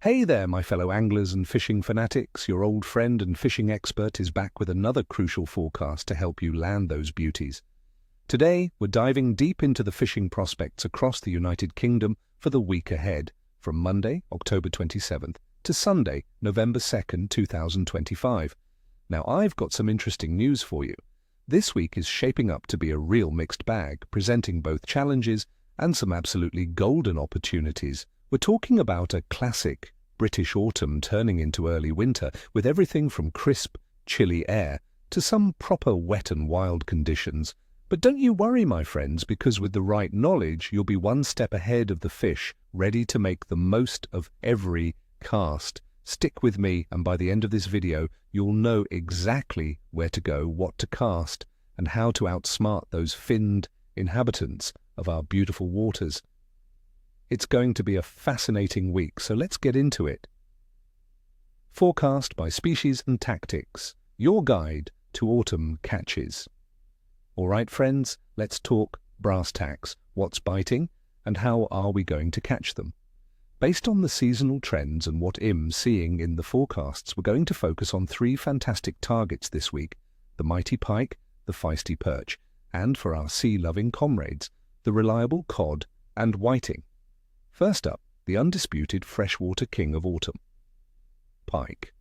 Hey there, my fellow anglers and fishing fanatics. Your old friend and fishing expert is back with another crucial forecast to help you land those beauties. Today, we're diving deep into the fishing prospects across the United Kingdom for the week ahead, from Monday, October 27th, to Sunday, November 2nd, 2025. Now, I've got some interesting news for you. This week is shaping up to be a real mixed bag, presenting both challenges and some absolutely golden opportunities. We're talking about a classic British autumn turning into early winter, with everything from crisp, chilly air to some proper wet and wild conditions. But don't you worry, my friends, because with the right knowledge, you'll be one step ahead of the fish, ready to make the most of every cast. Stick with me, and by the end of this video, you'll know exactly where to go, what to cast, and how to outsmart those finned inhabitants of our beautiful waters. It's going to be a fascinating week, so let's get into it. Forecast by Species and Tactics, your guide to autumn catches. All right, friends, let's talk brass tacks. What's biting, and how are we going to catch them? Based on the seasonal trends and what IM's seeing in the forecasts, we're going to focus on three fantastic targets this week: the mighty pike, the feisty perch, and for our sea-loving comrades, the reliable cod and whiting. First up, the undisputed freshwater king of autumn, pike.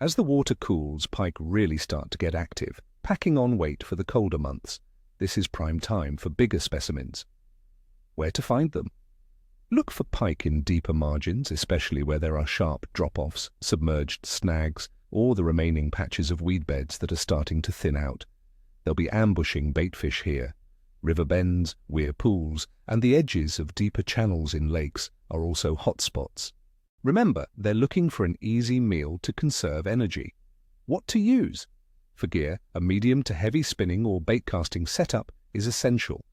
As the water cools, pike really start to get active, packing on weight for the colder months. This is prime time for bigger specimens. Where to find them? Look for pike in deeper margins, especially where there are sharp drop-offs, submerged snags, or the remaining patches of weed beds that are starting to thin out. They'll be ambushing baitfish here. River bends, weir pools, and the edges of deeper channels in lakes are also hot spots. Remember, they're looking for an easy meal to conserve energy. What to use? For gear, a medium to heavy spinning or bait casting setup is essential.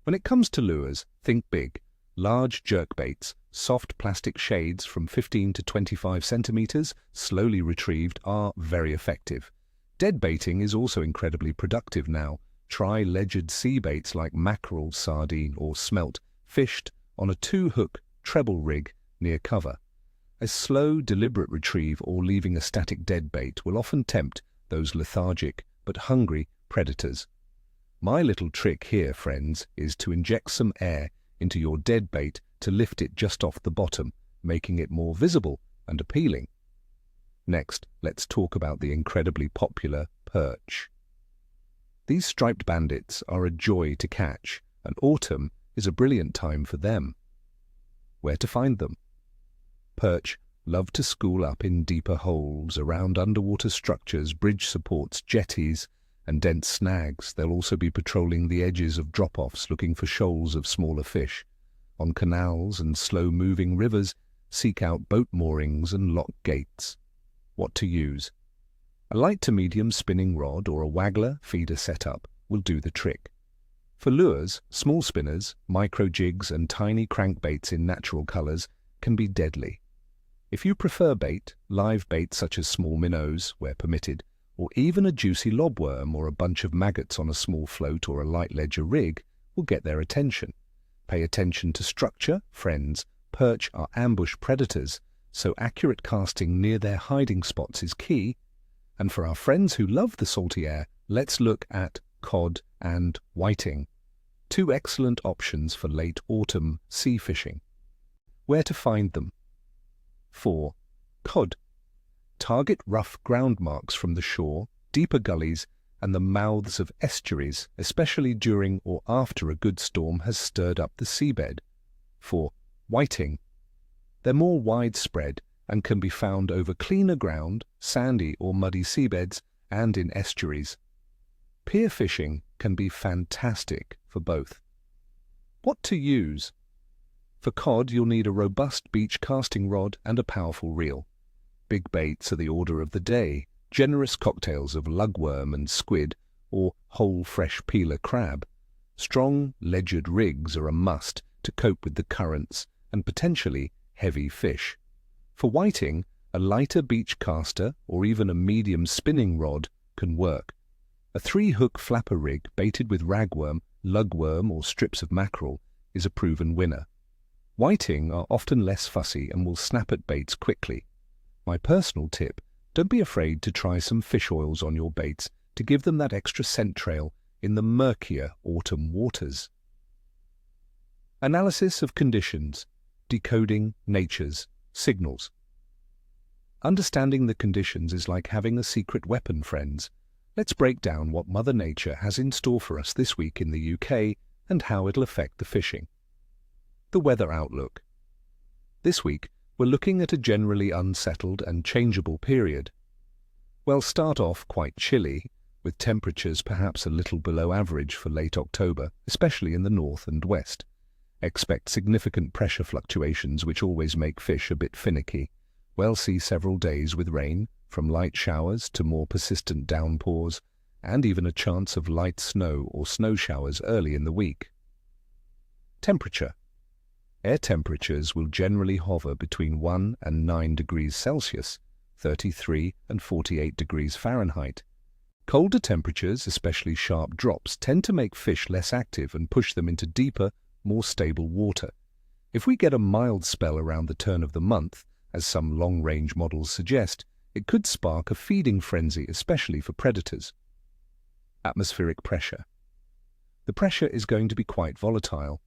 When it comes to lures, think big. Large jerk baits, soft plastic shades from 15 to 25 centimeters, slowly retrieved, are very effective. Dead baiting is also incredibly productive now. Try ledgered sea baits like mackerel, sardine, or smelt, fished on a 2-hook treble rig near cover. A slow, deliberate retrieve or leaving a static dead bait will often tempt those lethargic but hungry predators. My little trick here, friends, is to inject some air into your dead bait to lift it just off the bottom, making it more visible and appealing. Next, let's talk about the incredibly popular perch. These striped bandits are a joy to catch, and autumn is a brilliant time for them. Where to find them? Perch love to school up in deeper holes, around underwater structures, bridge supports, jetties, and dense snags. They'll also be patrolling the edges of drop-offs, looking for shoals of smaller fish. On canals and slow-moving rivers, seek out boat moorings and lock gates. What to use? A light to medium spinning rod or a waggler feeder setup will do the trick. For lures, small spinners, micro jigs, and tiny crankbaits in natural colors can be deadly. If you prefer bait, live bait such as small minnows, where permitted, or even a juicy lobworm or a bunch of maggots on a small float or a light ledger rig will get their attention. Pay attention to structure, friends. Perch are ambush predators, so accurate casting near their hiding spots is key. And for our friends who love the salty air, let's look at cod and whiting. Two excellent options for late autumn sea fishing. Where to find them? 4. Cod. Target rough ground marks from the shore, deeper gullies, and the mouths of estuaries, especially during or after a good storm has stirred up the seabed. 4. Whiting. They're more widespread and can be found over cleaner ground, sandy or muddy seabeds, and in estuaries. Pier fishing can be fantastic for both. What to use? For cod, you'll need a robust beach casting rod and a powerful reel. Big baits are the order of the day. Generous cocktails of lugworm and squid, or whole fresh peeler crab. Strong, ledgered rigs are a must to cope with the currents and potentially heavy fish. For whiting, a lighter beach caster or even a medium spinning rod can work. A 3-hook flapper rig baited with ragworm, lugworm, or strips of mackerel is a proven winner. Whiting are often less fussy and will snap at baits quickly. My personal tip, don't be afraid to try some fish oils on your baits to give them that extra scent trail in the murkier autumn waters. Analysis of conditions, decoding nature's signals. Understanding the conditions is like having a secret weapon, friends. Let's break down what Mother Nature has in store for us this week in the UK and how it'll affect the fishing. The weather outlook. This week, we're looking at a generally unsettled and changeable period. We'll start off quite chilly, with temperatures perhaps a little below average for late October, especially in the north and west. Expect significant pressure fluctuations which always make fish a bit finicky. We'll see several days with rain, from light showers to more persistent downpours, and even a chance of light snow or snow showers early in the week. Temperature. Air temperatures will generally hover between 1 and 9 degrees Celsius, 33 and 48 degrees Fahrenheit. Colder temperatures, especially sharp drops, tend to make fish less active and push them into deeper, more stable water. If we get a mild spell around the turn of the month, as some long-range models suggest, it could spark a feeding frenzy, especially for predators. Atmospheric pressure. The pressure is going to be quite volatile.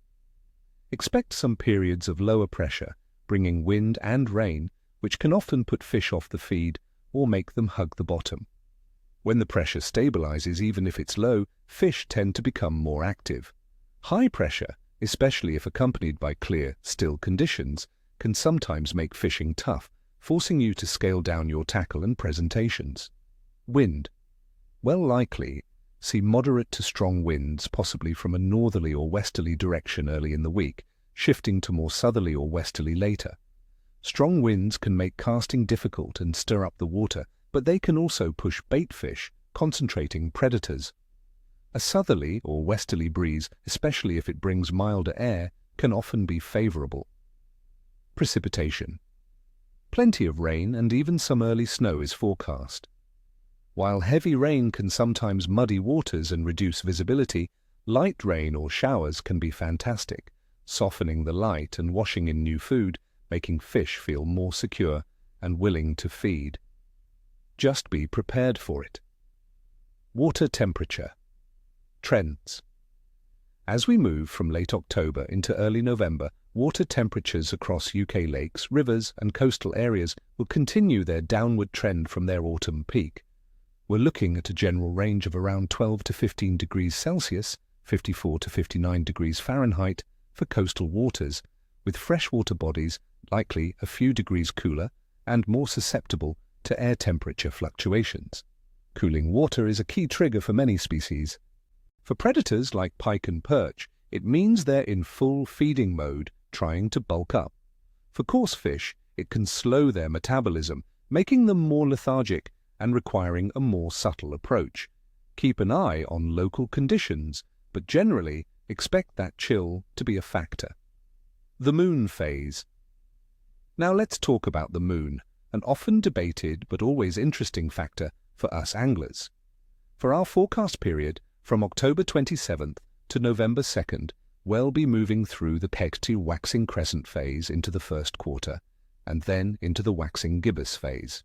Expect some periods of lower pressure, bringing wind and rain, which can often put fish off the feed or make them hug the bottom. When the pressure stabilizes, even if it's low, fish tend to become more active. High pressure, especially if accompanied by clear, still conditions, can sometimes make fishing tough, forcing you to scale down your tackle and presentations. Wind. Well, likely, see moderate to strong winds, possibly from a northerly or westerly direction early in the week, shifting to more southerly or westerly later. Strong winds can make casting difficult and stir up the water, but they can also push bait fish, concentrating predators. A southerly or westerly breeze, especially if it brings milder air, can often be favorable. Precipitation. Plenty of rain and even some early snow is forecast. While heavy rain can sometimes muddy waters and reduce visibility, light rain or showers can be fantastic, softening the light and washing in new food, making fish feel more secure and willing to feed. Just be prepared for it. Water temperature. Trends. As we move from late October into early November, water temperatures across UK lakes, rivers and coastal areas will continue their downward trend from their autumn peak. We're looking at a general range of around 12 to 15 degrees Celsius, 54 to 59 degrees Fahrenheit, for coastal waters, with freshwater bodies likely a few degrees cooler and more susceptible to air temperature fluctuations. Cooling water is a key trigger for many species. For predators like pike and perch, it means they're in full feeding mode, trying to bulk up. For coarse fish, it can slow their metabolism, making them more lethargic and requiring a more subtle approach. Keep an eye on local conditions, but generally expect that chill to be a factor. The moon phase. Now let's talk about the moon, an often debated but always interesting factor for us anglers. For our forecast period, from October 27th to November 2nd, we'll be moving through the peg to waxing crescent phase into the first quarter, and then into the waxing gibbous phase.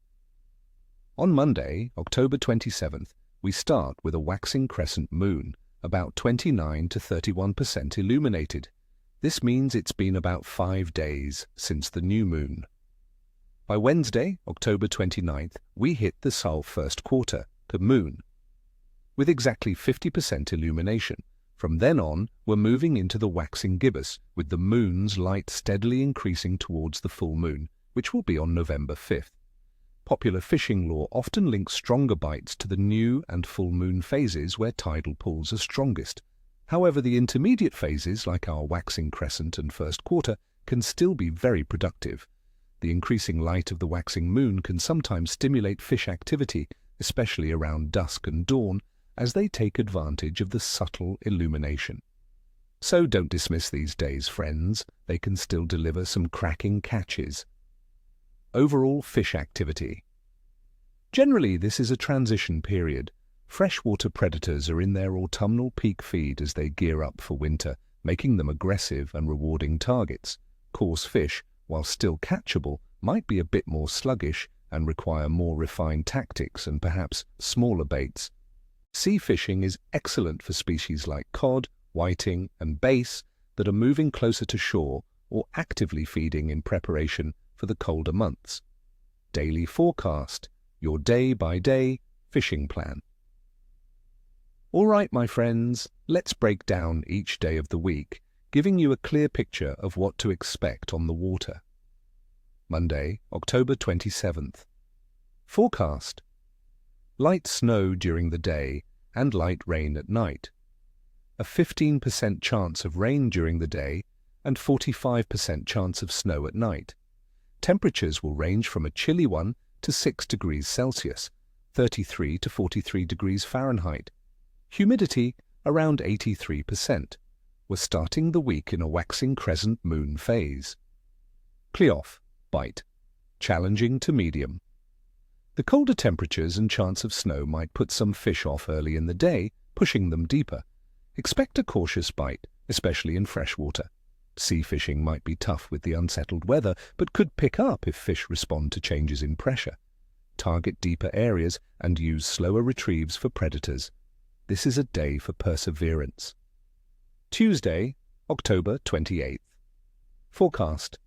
On Monday, October 27th, we start with a waxing crescent moon, about 29 to 31% illuminated. This means it's been about 5 days since the new moon. By Wednesday, October 29th, we hit the Sol first quarter, the moon, with exactly 50% illumination. From then on, we're moving into the waxing gibbous, with the moon's light steadily increasing towards the full moon, which will be on November 5th. Popular fishing lore often links stronger bites to the new and full moon phases where tidal pulls are strongest. However, the intermediate phases, like our waxing crescent and first quarter, can still be very productive. The increasing light of the waxing moon can sometimes stimulate fish activity, especially around dusk and dawn, as they take advantage of the subtle illumination. So don't dismiss these days, friends. They can still deliver some cracking catches. Overall fish activity. Generally, this is a transition period. Freshwater predators are in their autumnal peak feed as they gear up for winter, making them aggressive and rewarding targets. Coarse fish, while still catchable, might be a bit more sluggish and require more refined tactics and perhaps smaller baits. Sea fishing is excellent for species like cod, whiting, and bass that are moving closer to shore or actively feeding in preparation for the colder months. Daily forecast, your day-by-day fishing plan. All right, my friends, let's break down each day of the week, giving you a clear picture of what to expect on the water. Monday, October 27th. Forecast. Light snow during the day and light rain at night. A 15% chance of rain during the day and 45% chance of snow at night. Temperatures will range from a chilly 1 to 6 degrees Celsius, 33 to 43 degrees Fahrenheit. Humidity around 83%. We're starting the week in a waxing crescent moon phase. KLYOVA, bite. Challenging to medium. The colder temperatures and chance of snow might put some fish off early in the day, pushing them deeper. Expect a cautious bite, especially in freshwater. Sea fishing might be tough with the unsettled weather, but could pick up if fish respond to changes in pressure. Target deeper areas and use slower retrieves for predators. This is a day for perseverance. Tuesday, October 28th. Forecast.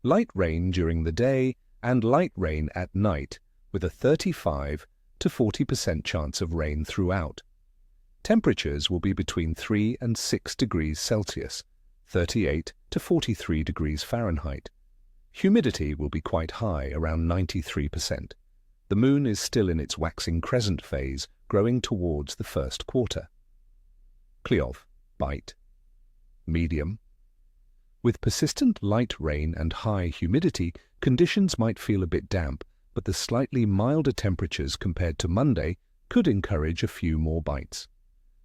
Light rain during the day and light rain at night, with a 35 to 40% chance of rain throughout. Temperatures will be between 3 and 6 degrees Celsius, 38 to 43 degrees Fahrenheit. Humidity will be quite high, around 93%. The moon is still in its waxing crescent phase, growing towards the first quarter. KLYOVA, bite. Medium. With persistent light rain and high humidity, conditions might feel a bit damp, but the slightly milder temperatures compared to Monday could encourage a few more bites.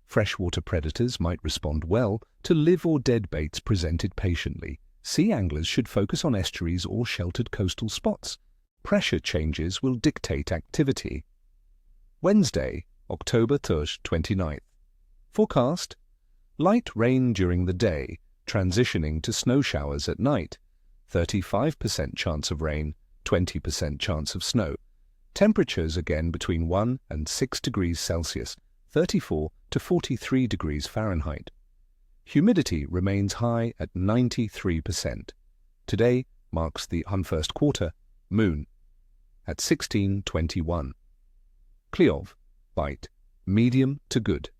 Freshwater predators might respond well to live or dead baits presented patiently. Sea anglers should focus on estuaries or sheltered coastal spots. Pressure changes will dictate activity. Wednesday, October 29th. Forecast. Light rain during the day, transitioning to snow showers at night. 35% chance of rain, 20% chance of snow. Temperatures again between 1 and 6 degrees Celsius, 34 to 43 degrees Fahrenheit. Humidity remains high at 93%. Today marks the first quarter, moon, at 16:21. KLYOVA, bite. Medium to good.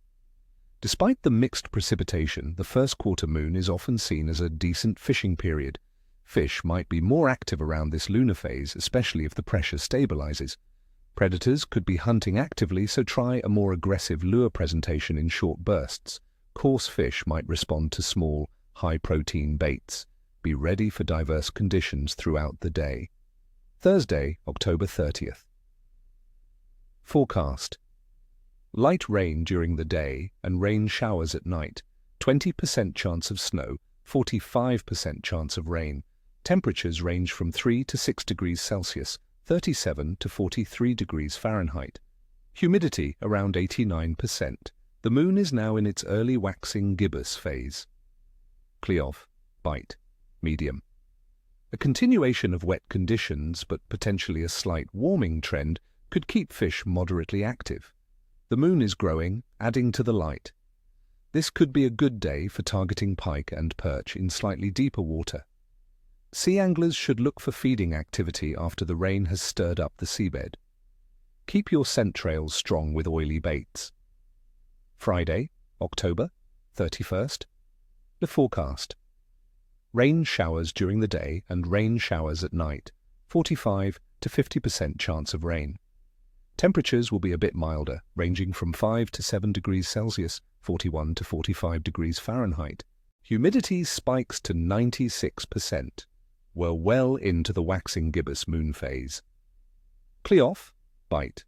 Despite the mixed precipitation, the first quarter moon is often seen as a decent fishing period. Fish might be more active around this lunar phase, especially if the pressure stabilizes. Predators could be hunting actively, so try a more aggressive lure presentation in short bursts. Coarse fish might respond to small, high-protein baits. Be ready for diverse conditions throughout the day. Thursday, October 30th. Forecast. Light rain during the day and rain showers at night. 20% chance of snow, 45% chance of rain. Temperatures range from 3 to 6 degrees Celsius, 37 to 43 degrees Fahrenheit. Humidity around 89%. The moon is now in its early waxing gibbous phase. KLYOVA, bite. Medium. A continuation of wet conditions, but potentially a slight warming trend, could keep fish moderately active. The moon is growing, adding to the light. This could be a good day for targeting pike and perch in slightly deeper water. Sea anglers should look for feeding activity after the rain has stirred up the seabed. Keep your scent trails strong with oily baits. Friday, October 31st. The forecast. Rain showers during the day and rain showers at night. 45 to 50% chance of rain. Temperatures will be a bit milder, ranging from 5 to 7 degrees Celsius, 41 to 45 degrees Fahrenheit. Humidity spikes to 96%. We're well into the waxing gibbous moon phase. KLYOVA, bite.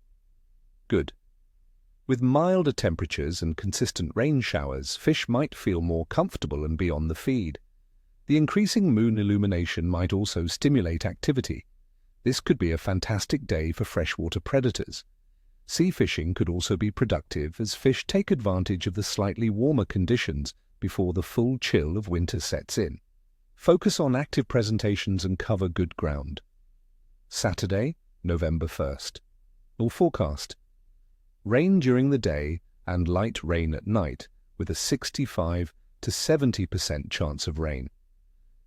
Good. With milder temperatures and consistent rain showers, fish might feel more comfortable and be on the feed. The increasing moon illumination might also stimulate activity. This could be a fantastic day for freshwater predators. Sea fishing could also be productive as fish take advantage of the slightly warmer conditions before the full chill of winter sets in. Focus on active presentations and cover good ground. Saturday, November 1st. All forecast. Rain during the day and light rain at night with a 65 to 70% chance of rain.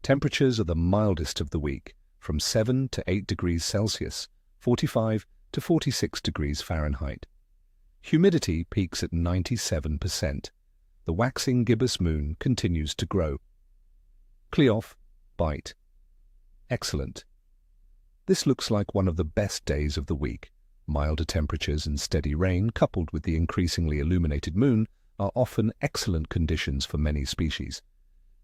Temperatures are the mildest of the week, from 7 to 8 degrees Celsius, 45 to 46 degrees Fahrenheit. Humidity peaks at 97%. The waxing gibbous moon continues to grow. KLYOVA, bite. Excellent. This looks like one of the best days of the week. Milder temperatures and steady rain, coupled with the increasingly illuminated moon, are often excellent conditions for many species.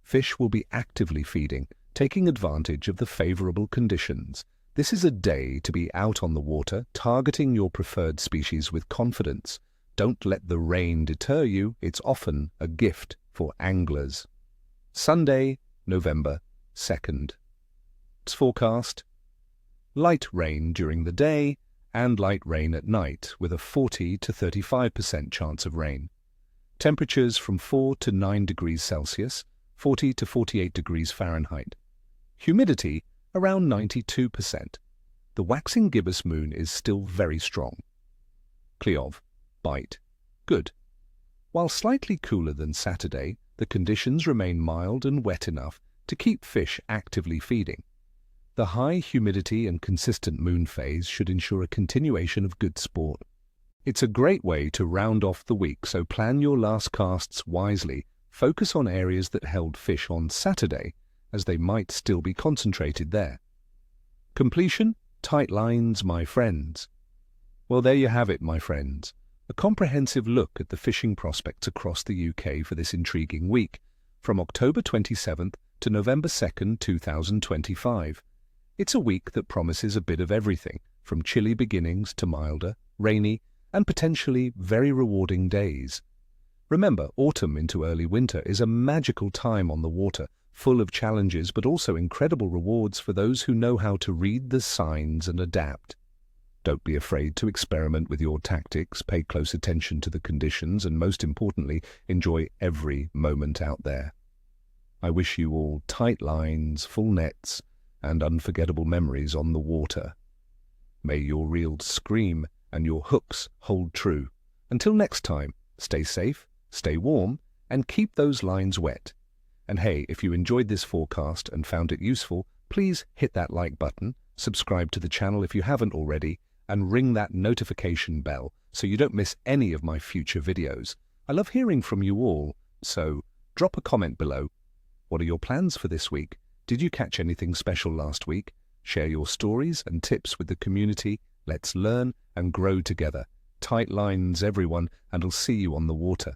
Fish will be actively feeding, taking advantage of the favorable conditions. This is a day to be out on the water, targeting your preferred species with confidence. Don't let the rain deter you. It's often a gift for anglers. Sunday, November 2nd. It's forecast. Light rain during the day and light rain at night with a 40 to 35% chance of rain. Temperatures from 4 to 9 degrees Celsius, 40 to 48 degrees Fahrenheit. Humidity around 92%. The waxing gibbous moon is still very strong. KLYOVA, bite. Good. While slightly cooler than Saturday, the conditions remain mild and wet enough to keep fish actively feeding. The high humidity and consistent moon phase should ensure a continuation of good sport. It's a great way to round off the week, so plan your last casts wisely. Focus on areas that held fish on Saturday, as they might still be concentrated there. Completion? Tight lines, my friends. Well, there you have it, my friends. A comprehensive look at the fishing prospects across the UK for this intriguing week, from October 27th to November 2nd, 2025. It's a week that promises a bit of everything, from chilly beginnings to milder, rainy, and potentially very rewarding days. Remember, autumn into early winter is a magical time on the water, full of challenges but also incredible rewards for those who know how to read the signs and adapt. Don't be afraid to experiment with your tactics, pay close attention to the conditions, and most importantly, enjoy every moment out there. I wish you all tight lines, full nets, and unforgettable memories on the water. May your reels scream and your hooks hold true. Until next time, stay safe, stay warm, and keep those lines wet. And hey, if you enjoyed this forecast and found it useful, please hit that like button, subscribe to the channel if you haven't already, and ring that notification bell so you don't miss any of my future videos. I love hearing from you all, so drop a comment below. What are your plans for this week? Did you catch anything special last week? Share your stories and tips with the community. Let's learn and grow together. Tight lines, everyone, and I'll see you on the water.